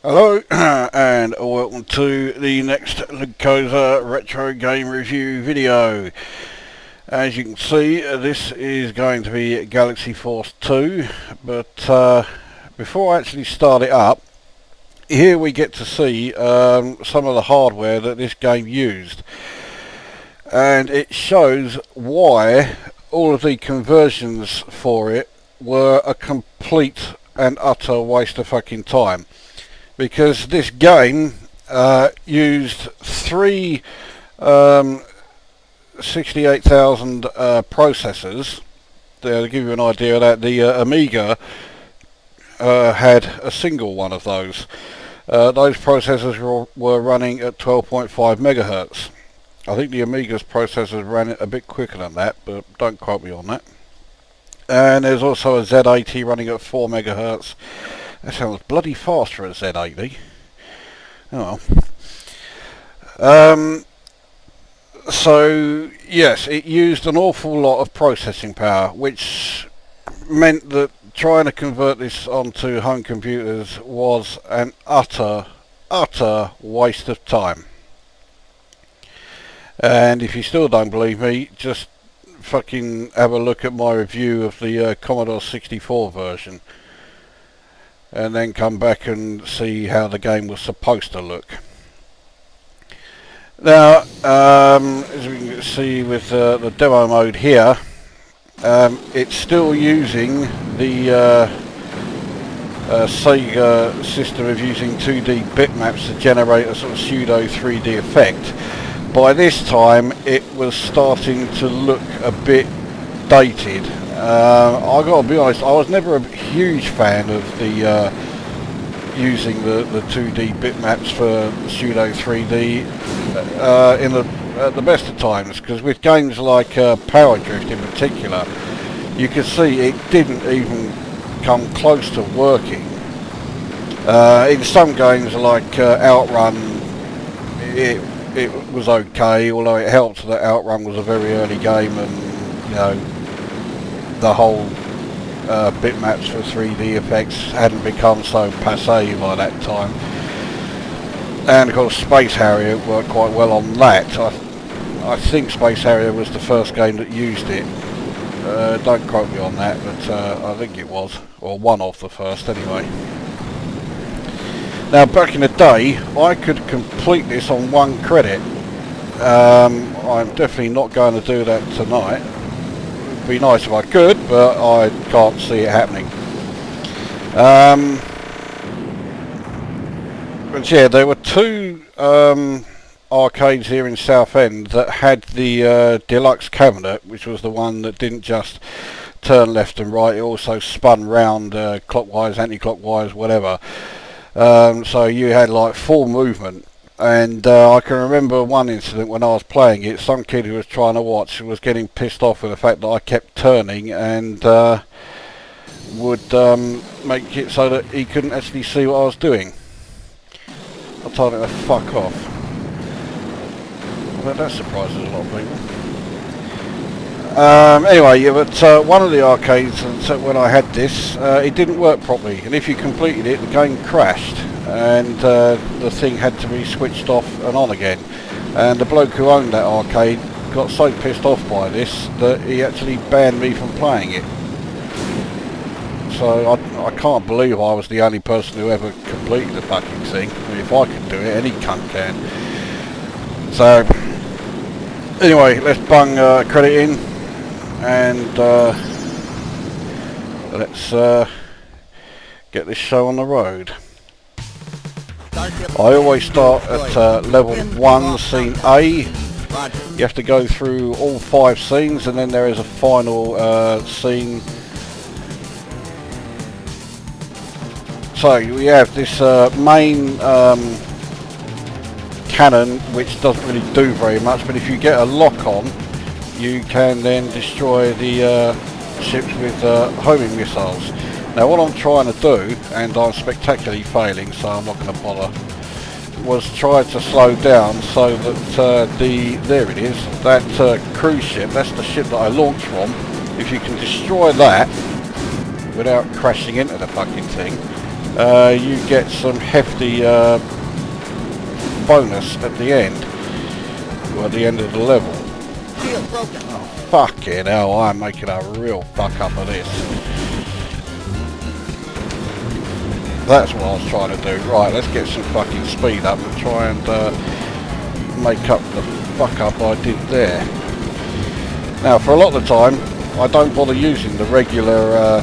Hello and welcome to the next Lukozer retro game review video. As you can see, this is going to be Galaxy Force 2, but before I actually start it up, here we get to see some of the hardware that this game used, and it shows why all of the conversions for it were a complete and utter waste of fucking time. Because this game used three 68,000 processors. To give you an idea of that, the Amiga had a single one of those. Those processors were running at 12.5 megahertz. I think the Amiga's processors ran it a bit quicker than that, but don't quote me on that. And there's also a Z80 running at 4 megahertz. That sounds bloody fast for a Z80. Oh well. So, yes, it used an awful lot of processing power, which meant that trying to convert this onto home computers was an utter waste of time. And if you still don't believe me, just fucking have a look at my review of the Commodore 64 version. And then come back and see how the game was supposed to look. Now, as we can see with the demo mode here, it's still using the Sega system of using 2D bitmaps to generate a sort of pseudo 3D effect. By this time, it was starting to look a bit dated. I gotta be honest, I was never a huge fan of the using the 2D bitmaps for pseudo 3D at the best of times, because with games like Power Drift in particular, you can see it didn't even come close to working. In some games like Outrun, it was okay, although it helped that Outrun was a very early game, and you know, the whole bitmaps for 3D effects hadn't become so passé by that time. And of course Space Harrier worked quite well on that. I think Space Harrier was the first game that used it. Don't quote me on that, but I think it was, or one of the first anyway. Now back in the day, I could complete this on one credit. I'm definitely not going to do that tonight. Be nice if I could, but I can't see it happening. But yeah, there were two arcades here in Southend that had the deluxe cabinet, which was the one that didn't just turn left and right, it also spun round clockwise, anti-clockwise, whatever. So you had like full movement. And I can remember one incident when I was playing it. Some kid who was trying to watch was getting pissed off with the fact that I kept turning and would make it so that he couldn't actually see what I was doing. I told him to fuck off. Well, that surprises a lot of people. Anyway, yeah, but one of the arcades, when I had this, it didn't work properly, and if you completed it, the game crashed, and the thing had to be switched off and on again. And the bloke who owned that arcade got so pissed off by this that he actually banned me from playing it. So I can't believe I was the only person who ever completed the fucking thing. I mean, if I could do it, any cunt can. So anyway, let's bung credit in. And let's get this show on the road. I always start at level 1, scene A. You have to go through all 5 scenes, and then there is a final scene. So we have this main cannon, which doesn't really do very much, but if you get a lock on, you can then destroy the ships with homing missiles. Now what I'm trying to do, and I'm spectacularly failing, so I'm not going to bother, was try to slow down so that there it is, that cruise ship, that's the ship that I launched from. If you can destroy that without crashing into the fucking thing, you get some hefty bonus at the end, or at the end of the level. Oh, fucking hell, I'm making a real fuck up of this. That's what I was trying to do. Right, let's get some fucking speed up and try and make up the fuck up I did there. Now, for a lot of the time, I don't bother using the regular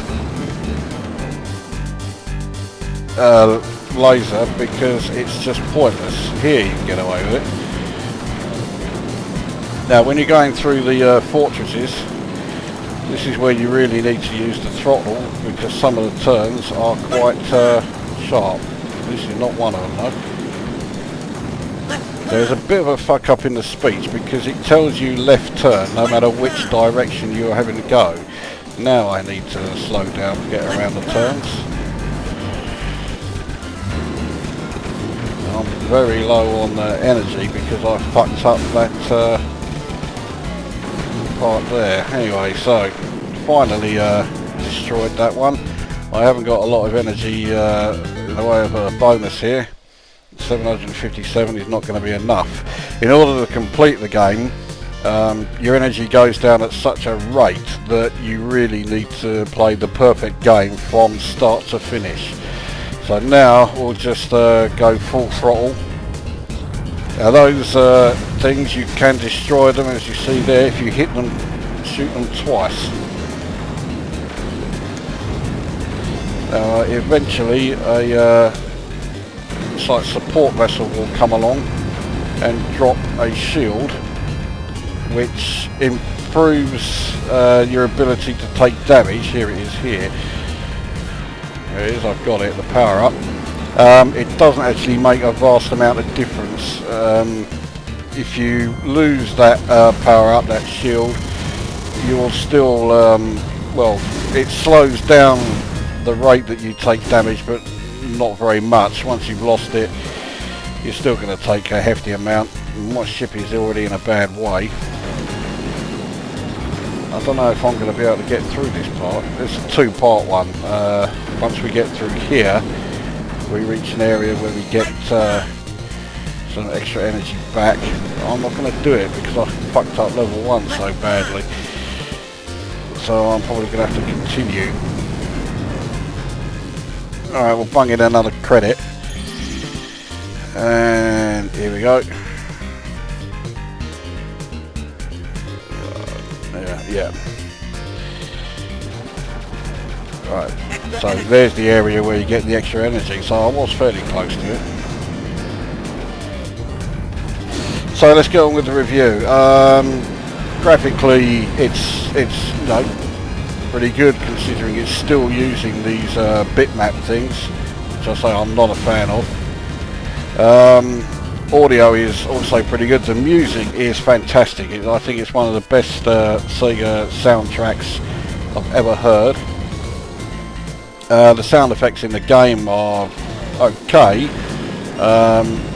laser because it's just pointless. Here you can get away with it. Now when you're going through the fortresses, this is where you really need to use the throttle because some of the turns are quite sharp. This is not one of them though. There's a bit of a fuck up in the speech because it tells you left turn no matter which direction you're having to go. Now I need to slow down to get around the turns. I'm very low on energy because I fucked up that part there. Anyway, so finally destroyed that one. I haven't got a lot of energy in the way of a bonus here. 757 is not going to be enough. In order to complete the game, your energy goes down at such a rate that you really need to play the perfect game from start to finish. So now we'll just go full throttle. Now those things, you can destroy them as you see there if you hit them, shoot them twice. Eventually a like support vessel will come along and drop a shield which improves your ability to take damage. Here it is here. There it is, I've got it, the power up. It doesn't actually make a vast amount of difference. If you lose that power up, that shield, you'll still, well, it slows down the rate that you take damage, but not very much. Once you've lost it, you're still going to take a hefty amount. My ship is already in a bad way. I don't know if I'm going to be able to get through this part. It's a two-part one. Once we get through here, we reach an area where we get some extra energy back. I'm not going to do it because I fucked up level 1 so badly. So I'm probably going to have to continue. Alright, we'll bung in another credit. And here we go. Yeah. Right, so there's the area where you get the extra energy, so I was fairly close to it. So let's get on with the review. Graphically, it's you know, pretty good considering it's still using these bitmap things, which I say I'm not a fan of. Audio is also pretty good. The music is fantastic. I think it's one of the best Sega soundtracks I've ever heard. The sound effects in the game are okay.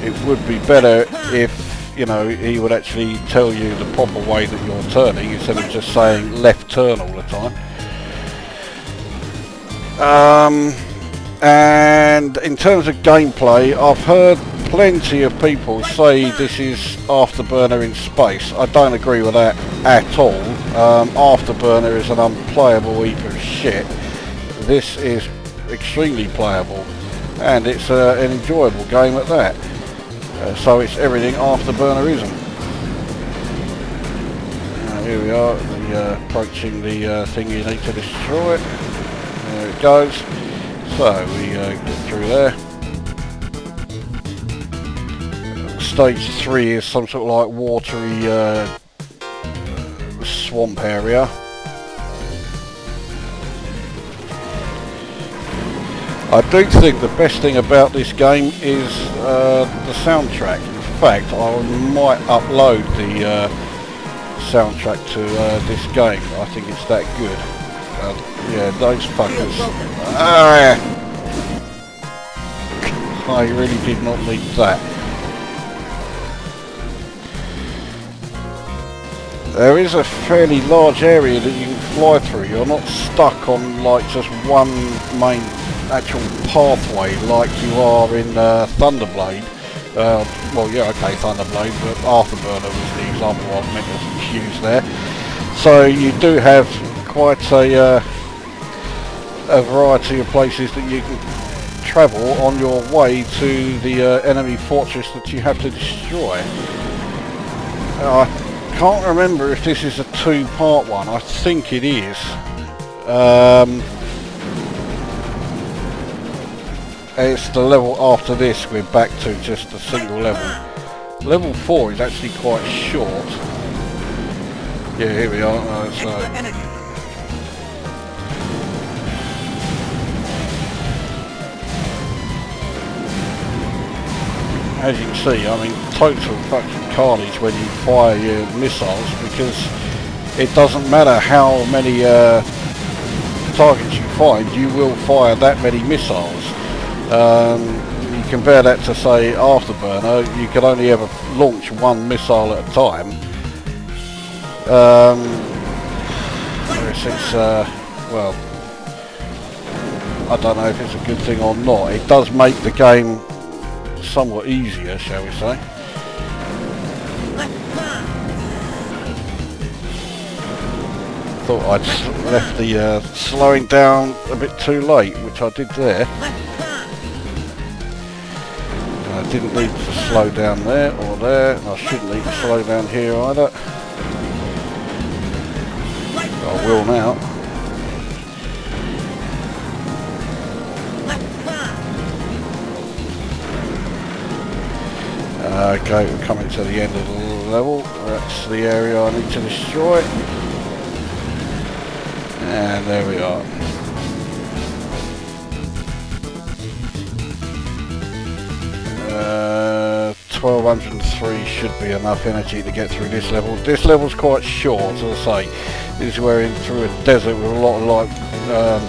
It would be better if, you know, he would actually tell you the proper way that you're turning instead of just saying left turn all the time. And in terms of gameplay, I've heard plenty of people say this is Afterburner in space. I don't agree with that at all. Afterburner is an unplayable heap of shit. This is extremely playable, and it's an enjoyable game at that. So it's everything Afterburner isn't. Here we are, approaching the thing you need to destroy. There it goes. So we get through there. Stage 3 is some sort of like watery swamp area. I do think the best thing about this game is the soundtrack. In fact, I might upload the soundtrack to this game. I think it's that good. Yeah, those fuckers. I really did not need that. There is a fairly large area that you can fly through. You're not stuck on like just one main actual pathway like you are in Thunderblade. Well, yeah, okay, Thunderblade, but Afterburner was the example I meant to use there. So you do have quite a variety of places that you can travel on your way to the enemy fortress that you have to destroy. I can't remember if this is a two-part one. I think it is. It's the level after this we're back to just a single level. Level 4 is actually quite short. Yeah, here we are. As you can see, I mean, total fucking carnage when you fire your missiles, because it doesn't matter how many targets you find, you will fire that many missiles. You compare that to, say, Afterburner, you can only ever launch one missile at a time. It's well, I don't know if it's a good thing or not. It does make the game somewhat easier, shall we say. Thought I'd left the slowing down a bit too late, which I did there. I didn't need to slow down there or there, and I shouldn't need to slow down here either. I will now. Okay, we're coming to the end of the level. That's the area I need to destroy. And there we are. 1203 should be enough energy to get through this level. This level's quite short, as I say. This is where in through a desert with a lot of like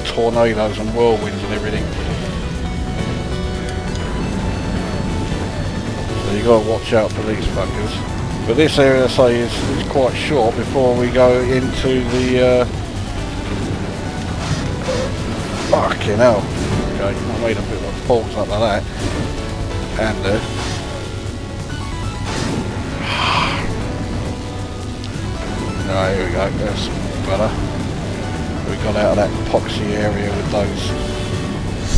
tornadoes and whirlwinds and everything. So you got to watch out for these fuckers. But this area, I say, is quite short before we go into the fucking hell. Okay, I made a bit of a balls up like that. And right, here we go, that's better. We got out of that epoxy area with those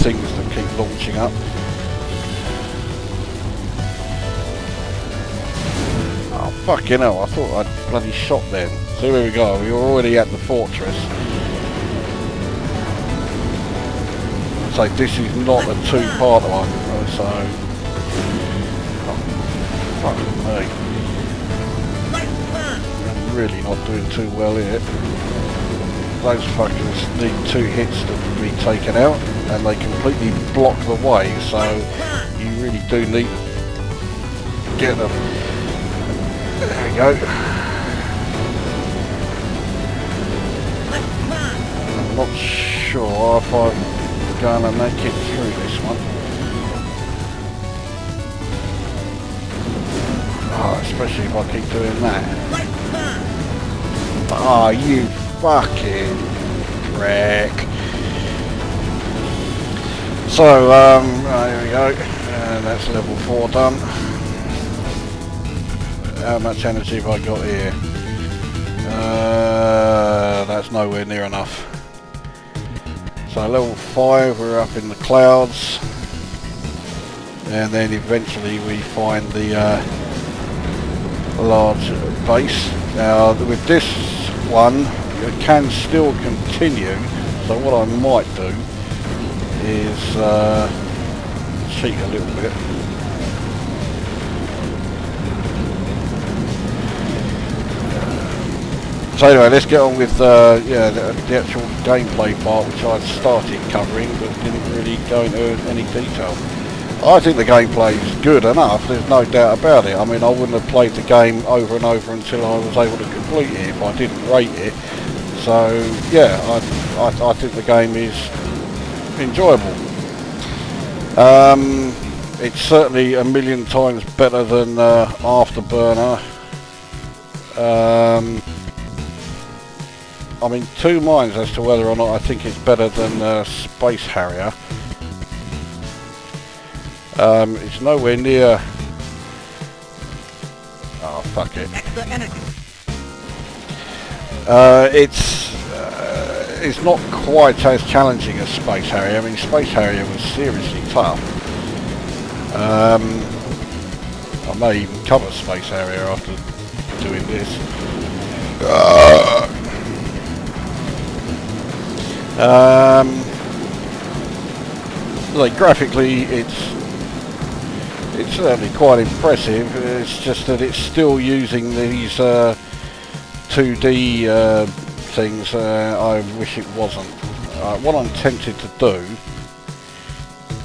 things that keep launching up. Oh fucking hell, I thought I'd bloody shot then. So here we go, we were already at the fortress. So this is not a two-part one, so... Oh, fucking me. Really not doing too well here. Those fuckers need 2 hits to be taken out, and they completely block the way, so you really do need to get them. There we go. I'm not sure if I'm gonna make it through this one. Oh, especially if I keep doing that. Oh, you fucking prick. So, right, here we go. And that's level 4 done. How much energy have I got here? That's nowhere near enough. So level 5, we're up in the clouds. And then eventually we find the large base. Now with this one, you can still continue, so what I might do is cheat a little bit. So anyway, let's get on with yeah, the actual gameplay part, which I started covering but didn't really go into any detail. I think the gameplay is good enough, there's no doubt about it. I mean, I wouldn't have played the game over and over until I was able to complete it if I didn't rate it. So, yeah, I think the game is enjoyable. It's certainly a million times better than Afterburner. I'm in two minds as to whether or not I think it's better than Space Harrier. It's nowhere near... Oh, fuck it. It's not quite as challenging as Space Harrier. I mean, Space Harrier was seriously tough. I may even cover Space Harrier after doing this. Like graphically, it's certainly quite impressive. It's just that it's still using these 2D things. I wish it wasn't. What I'm tempted to do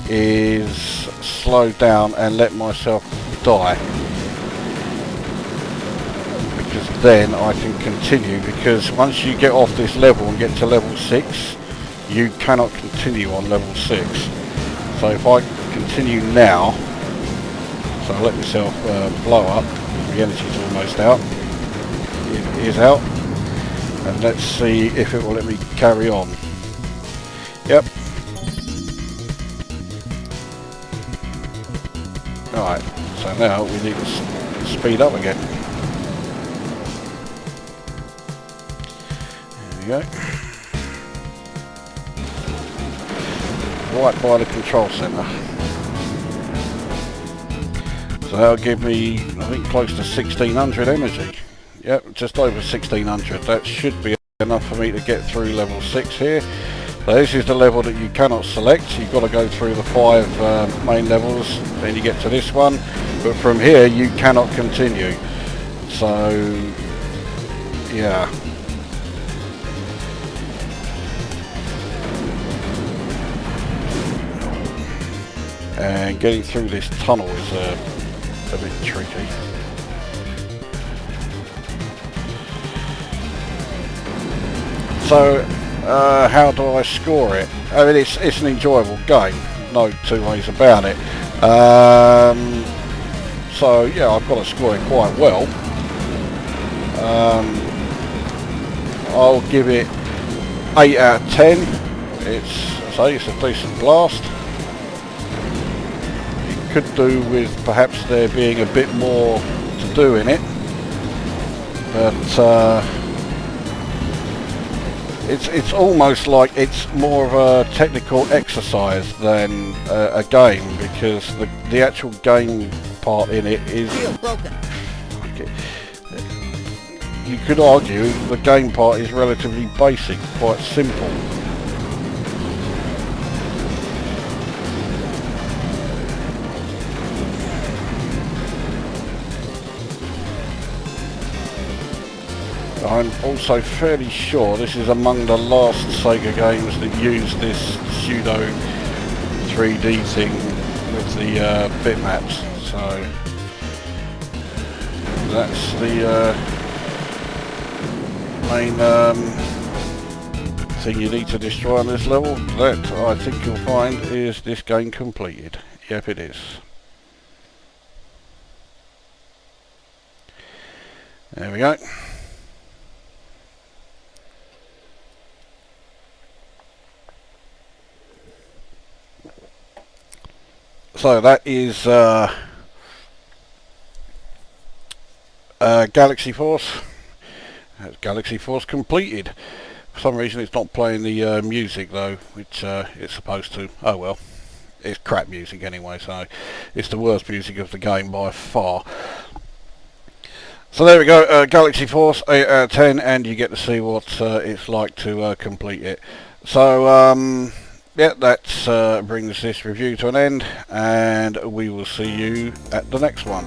is slow down and let myself die, because then I can continue, because once you get off this level and get to level 6, you cannot continue on level 6. So if I continue now, so I let myself blow up, the energy's almost out, it is out, and let's see if it will let me carry on. Yep. Alright, so now we need to speed up again. There we go. Right by the control centre. So that'll give me, I think, close to 1600 energy. Yep, just over 1600. That should be enough for me to get through level 6 here. So this is the level that you cannot select. You've got to go through the 5 main levels, then you get to this one. But from here you cannot continue. So, yeah. And getting through this tunnel is a bit tricky. So, how do I score it? I mean, it's an enjoyable game, no two ways about it. So yeah, I've got to score it quite well. I'll give it 8 out of 10. It's a decent blast. It could do with perhaps there being a bit more to do in it, but it's almost like it's more of a technical exercise than a game, because the actual game part in it is... You could argue the game part is relatively basic, quite simple. I'm also fairly sure this is among the last Sega games that use this pseudo 3D thing with the bitmaps. So that's the main thing you need to destroy on this level. That, I think you'll find, is this game completed. Yep, it is. There we go. So that is Galaxy Force. That's Galaxy Force completed. For some reason it's not playing the music though, which it's supposed to. Oh well, it's crap music anyway, so it's the worst music of the game by far. So there we go, Galaxy Force 8 out of 10, and you get to see what it's like to complete it. So yeah, that brings this review to an end, and we will see you at the next one.